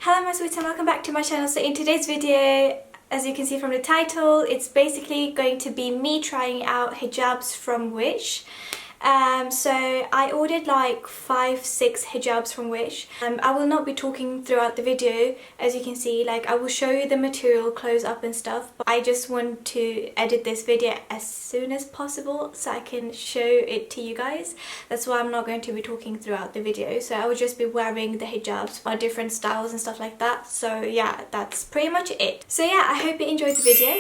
Hello my sweets and welcome back to my channel. So in today's video, as you can see from the title, it's basically going to be me trying out hijabs from Wish. So I ordered like 5-6 hijabs from Wish. I will not be talking throughout the video, as you can see. Like, I will show you the material close up and stuff, but I just want to edit this video as soon as possible so I can show it to you guys. That's why I'm not going to be talking throughout the video. So I will just be wearing the hijabs for different styles and stuff like that. So yeah, that's pretty much it. So yeah, I hope you enjoyed the video.